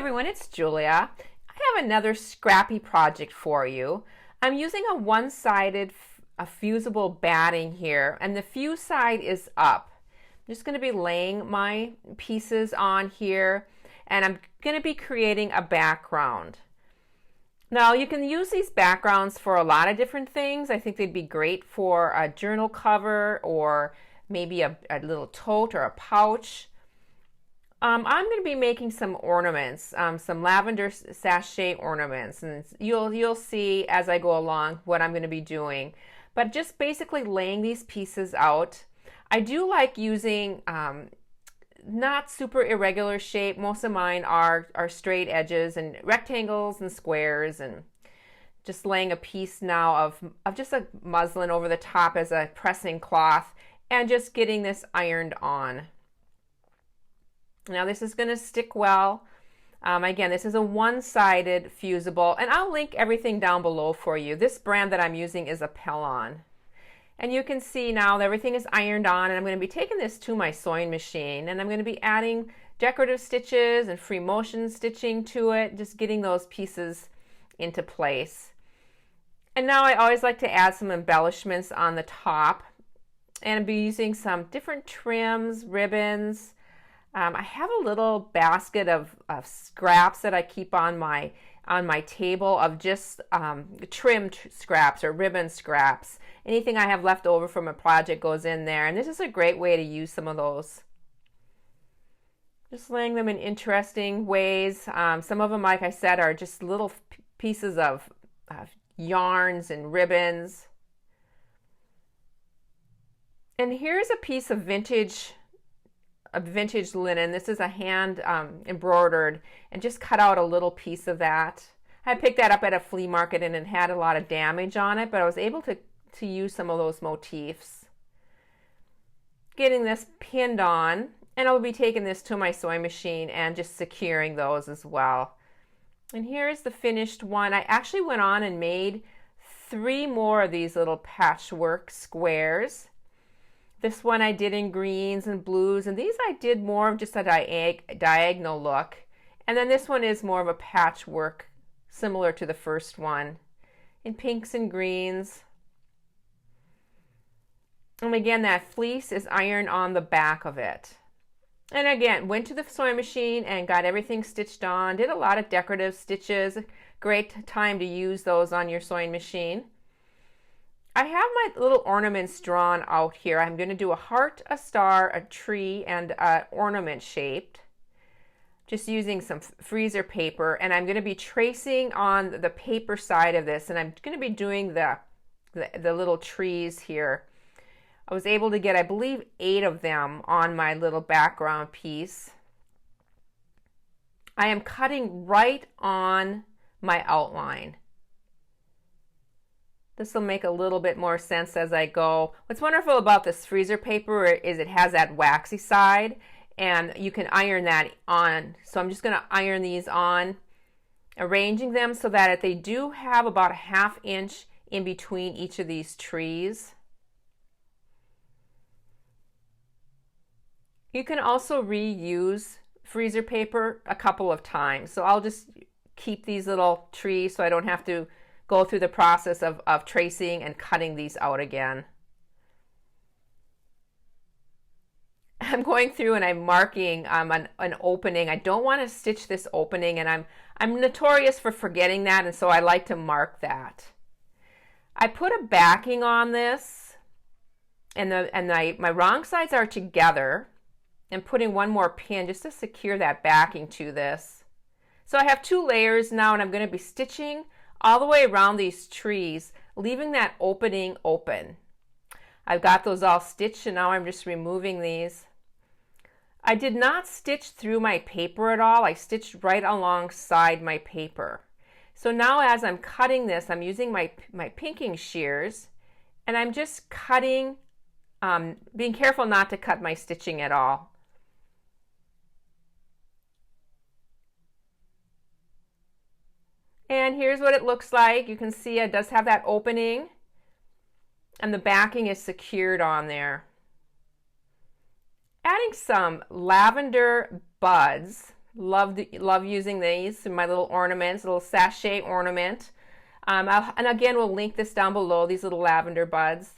everyone, it's Julia. I have another scrappy project for you. I'm using a one-sided fusible batting here, and the fuse side is up. I'm just going to be laying my pieces on here, and I'm going to be creating a background. Now, you can use these backgrounds for a lot of different things. I think they'd be great for a journal cover or maybe a little tote or a pouch. I'm going to be making some ornaments, some lavender sachet ornaments, and you'll see as I go along what I'm going to be doing. But just basically laying these pieces out. I do like using not super irregular shape. Most of mine are straight edges and rectangles and squares, and just laying a piece now of just a muslin over the top as a pressing cloth and just getting this ironed on. Now this is going to stick well. Again, this is a one-sided fusible, and I'll link everything down below for you. This brand that I'm using is a Pellon. And you can see now that everything is ironed on, and I'm going to be taking this to my sewing machine, and I'm going to be adding decorative stitches and free motion stitching to it, just getting those pieces into place. And now I always like to add some embellishments on the top, and I'll be using some different trims, ribbons. I have a little basket of scraps that I keep on my table of just trimmed scraps or ribbon scraps. Anything I have left over from a project goes in there, and this is a great way to use some of those. Just laying them in interesting ways. Some of them, like I said, are just little pieces of yarns and ribbons. And here's a piece of vintage linen. This is a hand embroidered, and just cut out a little piece of that. I picked that up at a flea market, and it had a lot of damage on it, but I was able to use some of those motifs. Getting this pinned on, and I'll be taking this to my sewing machine and just securing those as well. And here's the finished one. I actually went on and made 3 more of these little patchwork squares. This one I did in greens and blues, and these I did more of just a diagonal look. And then this one is more of a patchwork, similar to the first one, in pinks and greens. And again, that fleece is ironed on the back of it. And again, went to the sewing machine and got everything stitched on, did a lot of decorative stitches. Great time to use those on your sewing machine. I have my little ornaments drawn out here. I'm going to do a heart, a star, a tree, and an ornament shaped. Just using some freezer paper, and I'm going to be tracing on the paper side of this, and I'm going to be doing the little trees here. I was able to get, I believe, 8 of them on my little background piece. I am cutting right on my outline. This will make a little bit more sense as I go. What's wonderful about this freezer paper is it has that waxy side, and you can iron that on. So I'm just going to iron these on, arranging them so that they do have about a 1/2 inch in between each of these trees. You can also reuse freezer paper a couple of times. So I'll just keep these little trees so I don't have to go through the process of tracing and cutting these out again. I'm going through and I'm marking an opening. I don't want to stitch this opening, and I'm notorious for forgetting that, and so I like to mark that. I put a backing on this, and my wrong sides are together, and putting one more pin just to secure that backing to this. So I have 2 layers now, and I'm going to be stitching all the way around these trees, leaving that opening open. I've got those all stitched, and now I'm just removing these. I did not stitch through my paper at all. I stitched right alongside my paper. So now as I'm cutting this, I'm using my pinking shears, and I'm just cutting, being careful not to cut my stitching at all. And here's what it looks like. You can see it does have that opening, and the backing is secured on there. Adding some lavender buds Love using these in my little ornaments, little sachet ornament. And again, we'll link this down below, these little lavender buds.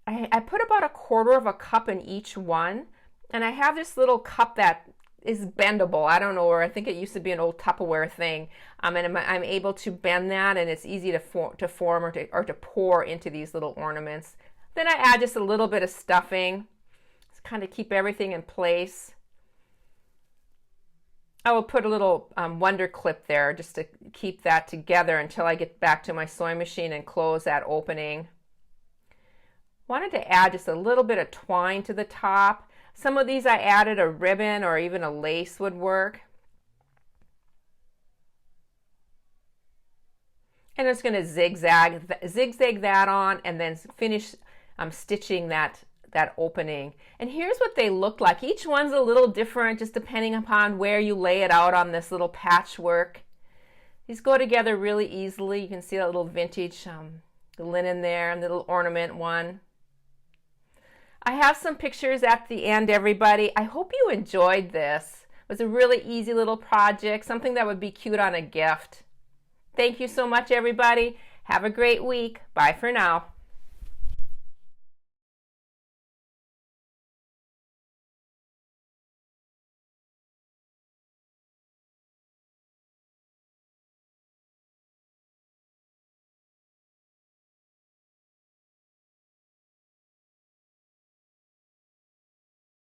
I put about 1/4 cup in each one, and I have this little cup that is bendable. I don't know where, I think it used to be an old Tupperware thing, and I'm able to bend that, and it's easy to form or to pour into these little ornaments. Then I add just a little bit of stuffing to kind of keep everything in place. I will put a little wonder clip there just to keep that together until I get back to my sewing machine and close that opening. Wanted to add just a little bit of twine to the top. Some of these I added a ribbon or even a lace would work. And it's going to zigzag that on and then finish stitching that opening. And here's what they look like. Each one's a little different just depending upon where you lay it out on this little patchwork. These go together really easily. You can see that little vintage linen there and the little ornament one. I have some pictures at the end, everybody. I hope you enjoyed this. It was a really easy little project, something that would be cute on a gift. Thank you so much, everybody. Have a great week. Bye for now.